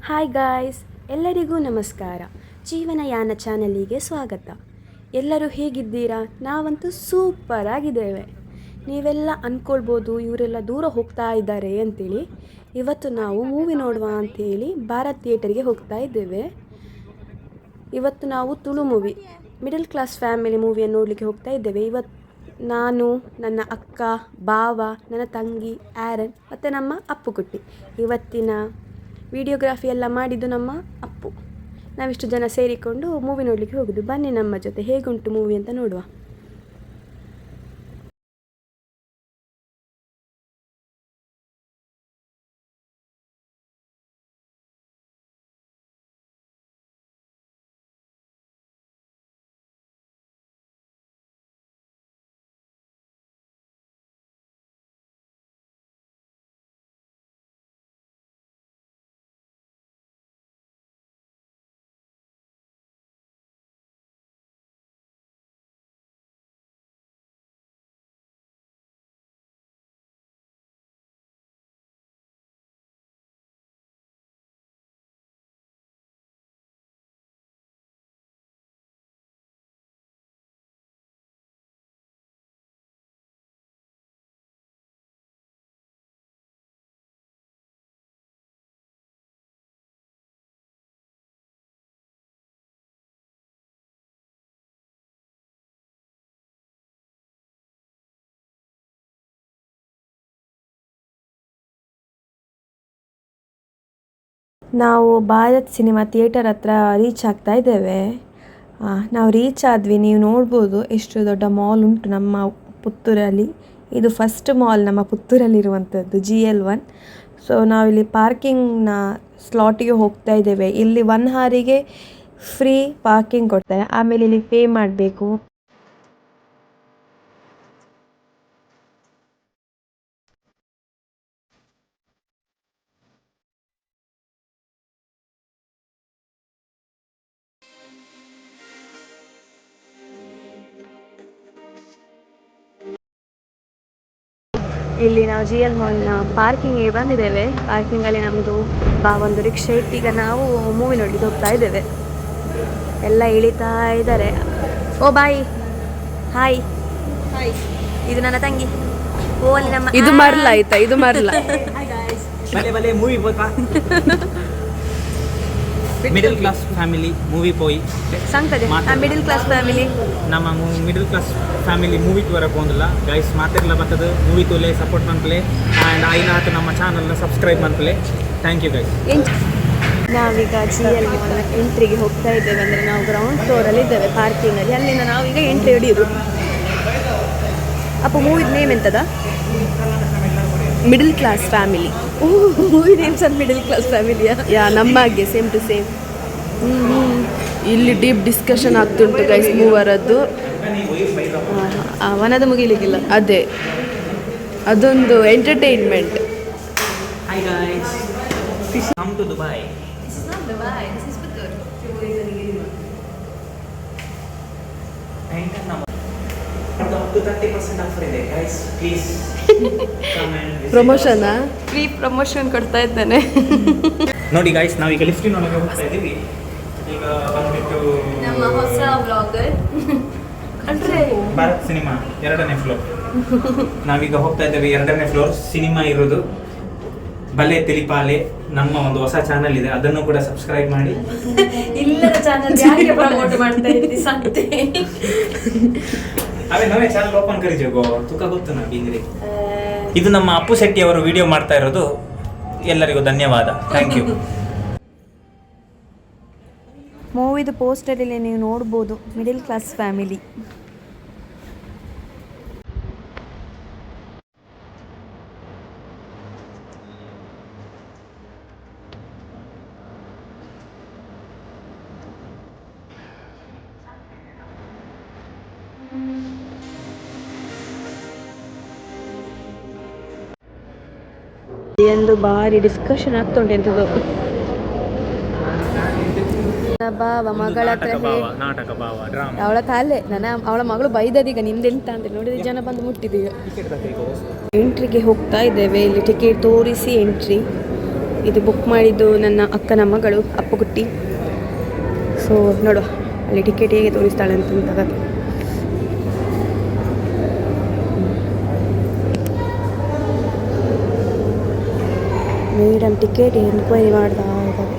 Hi guys, ಎಲ್ಲರಿಗೂ ನಮಸ್ಕಾರ. ಜೀವನಯಾನ ಚಾನಲಿಗೆ ಸ್ವಾಗತ. ಎಲ್ಲರೂ ಹೇಗಿದ್ದೀರಾ? ನಾವಂತೂ ಸೂಪರ್ ಆಗಿದ್ದೇವೆ. ನೀವೆಲ್ಲ ಅಂದ್ಕೊಳ್ಬೋದು ಇವರೆಲ್ಲ ದೂರ ಹೋಗ್ತಾ ಇದ್ದಾರೆ ಅಂತೇಳಿ. ಇವತ್ತು ನಾವು ಮೂವಿ ನೋಡುವ ಅಂಥೇಳಿ ಭಾರತ್ ಥಿಯೇಟರ್ಗೆ ಹೋಗ್ತಾ ಇದ್ದೇವೆ. ಇವತ್ತು ನಾವು Tulu movie middle class family ಮೂವಿಯನ್ನು ನೋಡಲಿಕ್ಕೆ ಹೋಗ್ತಾ ಇದ್ದೇವೆ. ಇವತ್ತು ನಾನು, ನನ್ನ ಅಕ್ಕ, ಬಾವ, ನನ್ನ ತಂಗಿ ಆ್ಯರನ್ ಮತ್ತು ನಮ್ಮ ಅಪ್ಪುಕುಟ್ಟಿ. ಇವತ್ತಿನ ವಿಡಿಯೋಗ್ರಾಫಿ ಎಲ್ಲ ಮಾಡಿದ್ದು ನಮ್ಮ ಅಪ್ಪು. ನಾವಿಷ್ಟು ಜನ ಸೇರಿಕೊಂಡು ಮೂವಿ ನೋಡಲಿಕ್ಕೆ ಹೋಗೋದು. ಬನ್ನಿ ನಮ್ಮ ಜೊತೆ, ಹೇಗುಂಟು ಮೂವಿ ಅಂತ ನೋಡುವ. ನಾವು ಭಾರತ್ ಸಿನಿಮಾ ಥಿಯೇಟರ್ ಹತ್ರ ರೀಚ್ ಆಗ್ತಾ ಇದ್ದೇವೆ. ನಾವು ರೀಚ್ ಆದ್ವಿ. ನೀವು ನೋಡ್ಬೋದು ಎಷ್ಟು ದೊಡ್ಡ ಮಾಲ್ ಉಂಟು ನಮ್ಮ ಪುತ್ತೂರಲ್ಲಿ. ಇದು ಫಸ್ಟ್ ಮಾಲ್ ನಮ್ಮ ಪುತ್ತೂರಲ್ಲಿರುವಂಥದ್ದು, GL1. ಸೊ ನಾವಿಲ್ಲಿ ಪಾರ್ಕಿಂಗ್ನ ಸ್ಲಾಟಿಗೆ ಹೋಗ್ತಾ ಇದ್ದೇವೆ. ಇಲ್ಲಿ 1 ಅವರಿಗೆ ಫ್ರೀ ಪಾರ್ಕಿಂಗ್ ಕೊಡ್ತಾರೆ, ಆಮೇಲೆ ಇಲ್ಲಿ ಪೇ ಮಾಡಬೇಕು. ಇಲ್ಲಿ ನಾವು GL ಮಾಲ್ನ ಪಾರ್ಕಿಂಗಿಗೆ ಬಂದಿದ್ದೇವೆ. ಪಾರ್ಕಿಂಗಲ್ಲಿ ನಮ್ಮದು ಒಂದು ರಿಕ್ಷಾ ಇಟ್ಟು ಈಗ ನಾವು ಮೂವಿ ನೋಡಲಿಕ್ಕೆ ಹೋಗ್ತಾ ಇದ್ದೇವೆ. ಎಲ್ಲ ಇಳಿತಾ ಇದ್ದಾರೆ. ಓ ಬಾಯ್, ಹಾಯ್ ಹಾಯ್. ಇದು ನನ್ನ ತಂಗಿ. ಓ ಅಲ್ಲಿ ನಮ್ಮ ಇದು ಮರ್ಲ ಆಯ್ತಾ, ಇದು ಮರ್ಲ. Movie middle class family movie போய் ಸಂಕದೆ ಮಿಡಲ್ ಕ್ಲಾಸ್ ಫ್ಯಾಮಿಲಿ ನಮ್ಮ ಮಿಡಲ್ ಕ್ಲಾಸ್ ಫ್ಯಾಮಿಲಿ ಮೂವಿಗೆ ವರಕ್ಕೆ ಹೋಗಲ್ಲ ಗೈಸ್. ಮಾತೆಲ್ಲ ಬರ್ತದೆ ಮೂವಿ ತೋಲೆ ಸಪೋರ್ಟ್ ಮಾಡ್ಕೊಳ್ಳಿ ಆ್ಯಂಡ್ ಐನಾತು ನಮ್ಮ ಚಾನಲ್ನ ಸಬ್ಸ್ಕ್ರೈಬ್ ಮಾಡ್ಕೊಳ್ಳಿ. Thank you guys. ನಾವೀಗ GL ಮಾಲ್ನ ಎಂಟ್ರಿಗೆ ಹೋಗ್ತಾ ಇದ್ದೇವೆ. ಅಂದರೆ ನಾವು ಗ್ರೌಂಡ್ ಫ್ಲೋರಲ್ಲಿ ಇದ್ದೇವೆ ಪಾರ್ಕಿಂಗಲ್ಲಿ. ಅಲ್ಲಿಂದ ನಾವೀಗ ಎಂಟ್ರಿ ಹೊಡಿಯೋದು. ಅಪ್ಪ ಮೂವಿದ ನೇಮ್ ಎಂತದ? Middle class family. Movie name sir middle class ಫ್ಯಾಮಿಲಿಯಾ? ಯಾ, ನಮ್ಮಾಗೆ ಸೇಮ್ ಟು ಸೇಮ್. ಇಲ್ಲಿ ಡೀಪ್ ಡಿಸ್ಕಷನ್ ಆಗ್ತುಂಟು ಗೈಸ್ ಮೂವರದ್ದು. ಅವನದು ಮುಗಿಲಿಕ್ಕಿಲ್ಲ. ಅದೇ ಅದೊಂದು entertainment. Hi guys, come to Dubai. This is not Dubai, this is Puttur. Up to 30% offer ಇದೆ guys, please come and promotion free promotion ಕೊಡ್ತಾ ಇದ್ದಾನೆ. ನೋಡಿ ಗೈಸ್, ನಾವೀಗ ಲಿಫ್ಟಿನ ಒಳಗೆ ಹೋಗ್ತಾ ಇದ್ದೀವಿ. ಈಗ ಬಂದ್ಬಿಟ್ಟು ನಮ್ಮ ಹೊಸ ಬ್ಲಾಗರ್ ಅಂದ್ರೆ ಭಾರತ್ ಸಿನಿಮಾ 2ನೇ ಫ್ಲೋರ್. ನಾವೀಗ ಹೋಗ್ತಾ ಇದ್ದೇವೆ 2ನೇ ಫ್ಲೋರ್. ಸಿನಿಮಾ ಇರೋದು ಬಲೆ ತಿಲಿಪಾಲೆ. ನಮ್ಮ ಒಂದು ಹೊಸ ಚಾನಲ್ ಇದೆ, ಅದನ್ನು ಕೂಡ ಸಬ್ಸ್ಕ್ರೈಬ್ ಮಾಡಿ. ಇಲ್ಲದ ಚಾನಲ್ ಯಾಕೆ ಪ್ರಮೋಟ್ ಮಾಡ್ತಾ ಇದ್ದಿ ಸಂತೆ? ಅವೇ ನವೇ ಚಾನಲ್ ಓಪನ್ ಕರಿಜೋಗೋ ತುಕ ಗೊತ್ತು ನಾ ಬೀಂಗ್ರಿ. ಇದು ನಮ್ಮ ಅಪ್ಪು ಶೆಟ್ಟಿ ಅವರು ವಿಡಿಯೋ ಮಾಡ್ತಾ ಇರೋದು. ಎಲ್ಲರಿಗೂ ಧನ್ಯವಾದ, ಥ್ಯಾಂಕ್ ಯು. ಮೂವಿದು ಪೋಸ್ಟರಲ್ಲಿ ನೀವು ನೋಡ್ಬೋದು ಮಿಡಲ್ ಕ್ಲಾಸ್ ಫ್ಯಾಮಿಲಿ. ಎಂದು ಭಾರಿ ಡಿಸ್ಕಷನ್ ಆಗ್ತುಂಟು. ಎಂಥದ್ದು ಬಾವ ಮಗಳ ಹತ್ರ ಅವಳ ಕಾಲೇ ಅವಳ ಮಗಳು ಬೈದದೀಗ ನಿಂದೆಂತ ಅಂತ ನೋಡಿದ್ರೆ ಜನ ಬಂದು ಮುಟ್ಟಿದೀಗ. ಎಂಟ್ರಿಗೆ ಹೋಗ್ತಾ ಇದ್ದೇವೆ. ಇಲ್ಲಿ ಟಿಕೆಟ್ ತೋರಿಸಿ ಎಂಟ್ರಿ. ಇದು ಬುಕ್ ಮಾಡಿದ್ದು ನನ್ನ ಅಕ್ಕನ ಮಗಳು ಅಪ್ಪುಗುಟ್ಟಿ. ಸೊ ನೋಡು ಅಲ್ಲಿ ಟಿಕೆಟ್ ಹೇಗೆ ತೋರಿಸ್ತಾಳೆ ಅಂತ ತಗೋದು. ಮೇಡಮ್ ಟಿಕೆಟ್ ಎನ್ಕ್ವೈರಿ ಮಾಡ್ತಾ ಇದ್ದಾರೆ.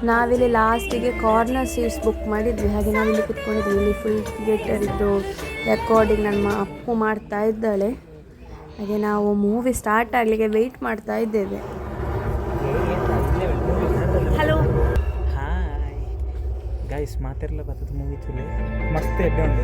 ನಾವಿಲ್ಲಿ ಲಾಸ್ಟಿಗೆ ಕಾರ್ನರ್ ಸೀಟ್ಸ್ ಬುಕ್ ಮಾಡಿದ್ವಿ. ಹಾಗೆ ನಾವಿಲ್ಲಿ ಕುತ್ಕೊಂಡಿದ್ವಿ. ಇಲ್ಲಿ ಫುಲ್ ಥಿಯೇಟರ್ ಇದ್ದು ರೆಕಾರ್ಡಿಂಗ್ ನಮ್ಮ ಅಪ್ಪು ಮಾಡ್ತಾ ಇದ್ದಾಳೆ. ಹಾಗೆ ನಾವು ಮೂವಿ ಸ್ಟಾರ್ಟ್ ಆಗಲಿಕ್ಕೆ ವೆಯ್ಟ್ ಮಾಡ್ತಾ ಇದ್ದೇವೆ. ಹಲೋ ಹಾಯ್ ಗೈಸ್, ಮಾತೆಲ್ಲ ಬರ್ತದೆ ಮೂವಿ ತುಲೆ ಮಸ್ತ್ ಎಡ್ಡೆ ಉಂಡು.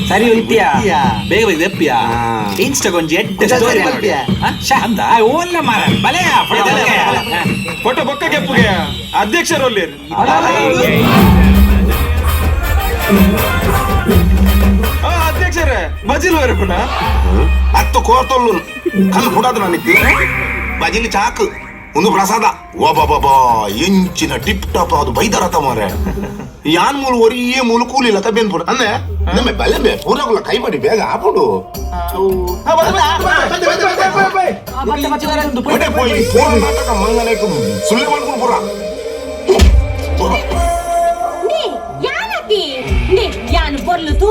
ಸರಿ ಉಲ್ಪಿಯಾ ಬೇಗ ಬೇಗ ದೆಪ್ಪಿಯಾ ಇನ್ಸ್ಟಾ ಕೊಂಚ ಎಡ್ಡೆ ಸ್ಟೋರಿ ಮಲ್ಪಿಯಾ ಶಾಂತ ಓಲ್ಲ ಮಾರ ಬಲೆ ಫೋಟೋ ಬೊಕ್ಕ ಕೆಪ್ಪುಗೆ ಅಧ್ಯಕ್ಷರಲ್ಲಿ ಅಧ್ಯಕ್ಷರೇ ಬಜಿಲ್ ವರಪುನ ಅತ್ತು ಕೋರ್ತೊಲ್ಲು ಕಲ್ಲು ಪುಡಾದ ನನಗೆ ಬಜಿಲಿ ಚಾಕು ಒಂದು ಪ್ರಸಾದ ಒಬ್ಬ ಎಂಚಿನ ಟಿಪ್ ಟಾಪ್ ಅದು ಬೈದರತ ಮಾರೆ ಯಾನ್ ಮೂಲ ಒರಿಯೇ ಮೂಲ ಕೂಲಿಲ್ಲ ತಬೇನ್ ಪುಡ ಅಂದ್ರೆ ನಮ್ಮ ಬಲೆ ಬೇ ಪೂರಗುಲ ಕೈ ಮಾಡಿ ಬೇಗ ಆಪುಡು పోయి ఫోన్ నాటక మంగనేకు సుల్లే ಮಾಡ್ಕೊಂಡು ಪುರ నీ యానకి నీ యాన్ బొర్లు తూ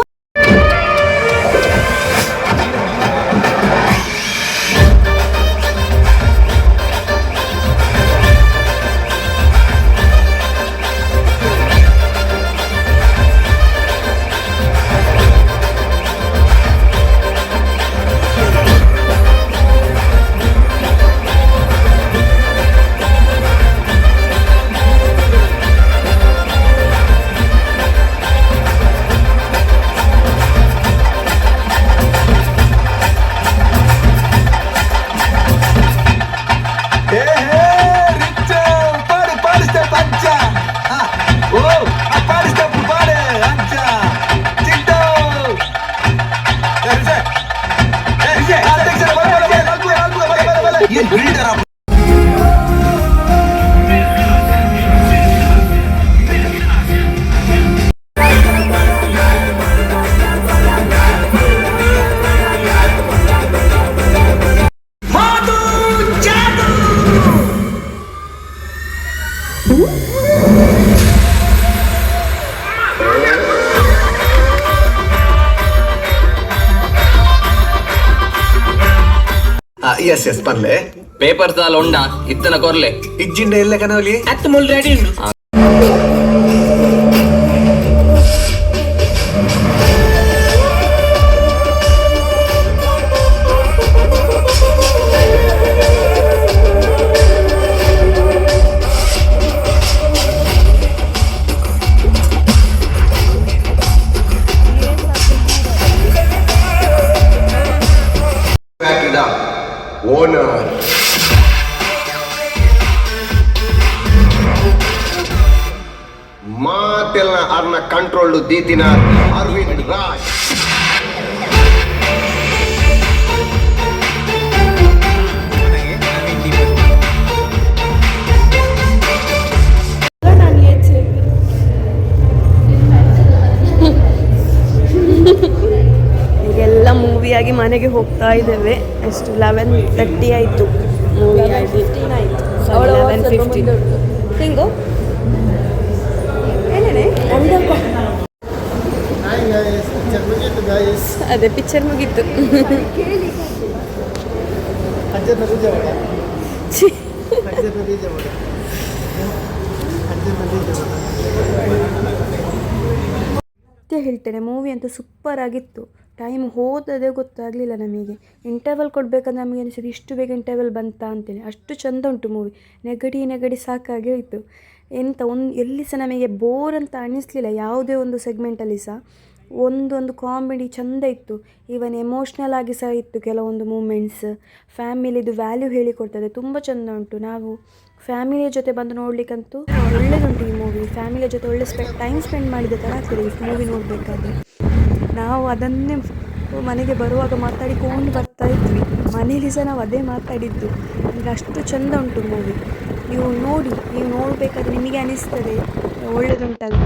ಎಸ್ ಎಸ್ ಪರ್ಲೆ ಪೇಪರ್ ಸಾಲ ಉಂಡ ಇತ್ತನ ಕೊರ್ಲೆ ಇಜ್ಜಿಂಡ ಎಲ್ಲ ಕನವಲಿ ಹತ್ತು ಮುಲ್ ರೆಡಿ ಉಂಡು. ಓನರ್ ಮಾತೆಲ್ಲ ಅರ್ನ ಕಂಟ್ರೋಲ್ ದೀತಿನ ಅರವಿಂದ್ ರಾಜ್ ಈಗೆಲ್ಲ ಮೂವಿಯಾಗಿ ಮನೆಗೆ ಹೋಗ್ತಾ ಇದ್ದೇವೆ. ಎಷ್ಟು 11:30 ಆಯಿತು. ಮೂವಿ ಆಗಿ 11:50 ಹಿಂಗೋ ಅದೇ ಪಿಕ್ಚರ್ ಮುಗೀತು. ಹೇಳ್ತೇನೆ ಮೂವಿ ಅಂತೂ ಸೂಪರ್ ಆಗಿತ್ತು. ಟೈಮ್ ಹೋದದೇ ಗೊತ್ತಾಗಲಿಲ್ಲ ನಮಗೆ. ಇಂಟರ್ವಲ್ ಕೊಡಬೇಕಂದ್ರೆ ನಮಗೆ ಅನಿಸಿದ್ದು ಇಷ್ಟು ಬೇಗ ಇಂಟರ್ವಲ್ ಬಂತಾ ಅಂತೇಳಿ. ಅಷ್ಟು ಚೆಂದ ಉಂಟು ಮೂವಿ. ನೆಗಡಿ ಸಾಕಾಗಿ ಹೋಯಿತು. ಎಂತ ಎಲ್ಲಿ ಸಹ ನಮಗೆ ಬೋರ್ ಅಂತ ಅನ್ನಿಸ್ಲಿಲ್ಲ. ಯಾವುದೇ ಒಂದು ಸೆಗ್ಮೆಂಟಲ್ಲಿ ಸಹ ಒಂದೊಂದು ಕಾಮಿಡಿ ಚೆಂದ ಇತ್ತು. ಈವನ್ ಎಮೋಷ್ನಲ್ ಆಗಿ ಸಹ ಇತ್ತು ಕೆಲವೊಂದು ಮೂಮೆಂಟ್ಸ್. ಫ್ಯಾಮಿಲಿದು ವ್ಯಾಲ್ಯೂ ಹೇಳಿಕೊಡ್ತದೆ. ತುಂಬ ಚೆಂದ ಉಂಟು. ನಾವು ಫ್ಯಾಮಿಲಿಯ ಜೊತೆ ಬಂದು ನೋಡಲಿಕ್ಕಂತೂ ಒಳ್ಳೆಯದುಂಟು ಈ ಮೂವಿ. ಫ್ಯಾಮಿಲಿಯ ಜೊತೆ ಒಳ್ಳೆ ಟೈಮ್ ಸ್ಪೆಂಡ್ ಮಾಡಿದ ಥರ ಆಗ್ತದೆ ಈ ಮೂವಿ ನೋಡಬೇಕಾದ್ರೆ. ನಾವು ಅದನ್ನೇ ಮನೆಗೆ ಬರುವಾಗ ಮಾತಾಡಿಕೊಂಡು ಬರ್ತಾ ಇದ್ವಿ. ಮನೇಲಿ ಸಹ ನಾವು ಅದೇ ಮಾತಾಡಿದ್ದು. ಅಂದರೆ ಅಷ್ಟು ಚೆಂದ ಉಂಟು ಮೂವಿ. ನೀವು ನೋಡಿ, ನೀವು ನೋಡಬೇಕಾದ್ರೆ ನಿಮಗೆ ಅನಿಸ್ತದೆ ಒಳ್ಳೆದುಂಟಲ್ಲ.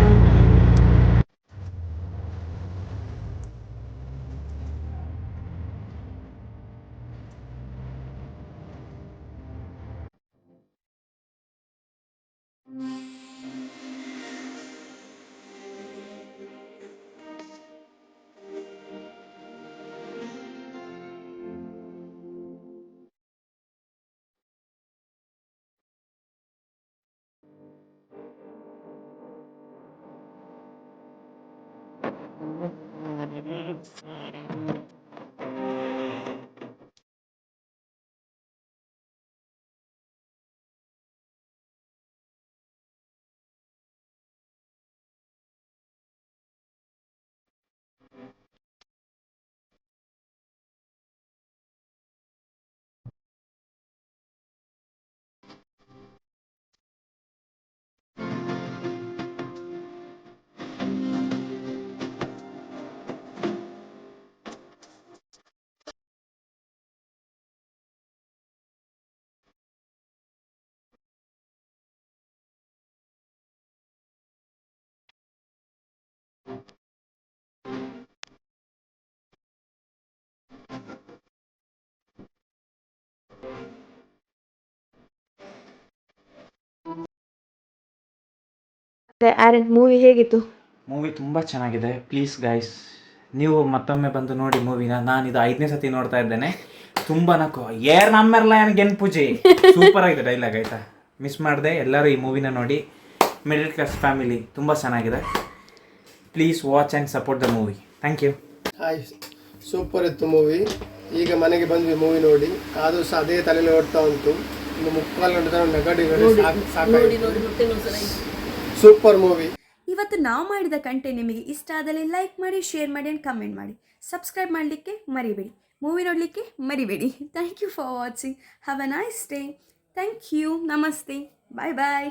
ಆ್ಯರನ್, ಮೂವಿ ಹೇಗಿತ್ತು? ಮೂವಿ ತುಂಬ ಚೆನ್ನಾಗಿದೆ. ಪ್ಲೀಸ್ ಗೈಸ್, ನೀವು ಮತ್ತೊಮ್ಮೆ ಬಂದು ನೋಡಿ ಮೂವಿನ. ನಾನು ಇದು 5ನೇ ಸತಿ ನೋಡ್ತಾ ಇದ್ದೇನೆ. ತುಂಬ ನಕ್ಕು ಏರ್ ನಮ್ಮೆಲ್ಲ ಗೆನ್ ಪೂಜೆ ಸೂಪರ್ ಆಗಿದೆ ಡೈಲಾಗ್, ಆಯಿತಾ? ಮಿಸ್ ಮಾಡಿದೆ. ಎಲ್ಲರೂ ಈ ಮೂವಿನ ನೋಡಿ. ಮಿಡಲ್ ಕ್ಲಾಸ್ ಫ್ಯಾಮಿಲಿ, ತುಂಬ ಚೆನ್ನಾಗಿದೆ. Please watch and support the movie. Thank you. Hi, super ಇತ್ತು ಮೂವಿ. ಈಗ ಮನೆಗೆ ಬಂದ್ವಿ ಮೂವಿ ನೋಡಿ. ಆದರೂ ಸಹ ಅದೇ ತಲೆಯಲ್ಲಿ ಓಡ್ತಾ ಉಂಟು. ಇನ್ನು 3/4 ಗಂಟೆ ನಗಡಿ ಸೂಪರ್ ಮೂವಿ. ಇವತ್ತು ನಾವು ಮಾಡಿದ ಕಂಟೆಂಟ್ ನಿಮಗೆ ಇಷ್ಟ ಆದಲ್ಲಿ ಲೈಕ್ ಮಾಡಿ, ಶೇರ್ ಮಾಡಿ ಆ್ಯಂಡ್ ಕಮೆಂಟ್ ಮಾಡಿ. ಸಬ್ಸ್ಕ್ರೈಬ್ ಮಾಡಲಿಕ್ಕೆ ಮರಿಬೇಡಿ, ಮೂವಿ ನೋಡಲಿಕ್ಕೆ ಮರಿಬೇಡಿ. Thank you for watching. Have a nice day. Thank you. ನಮಸ್ತೆ. ಬಾಯ್ ಬಾಯ್.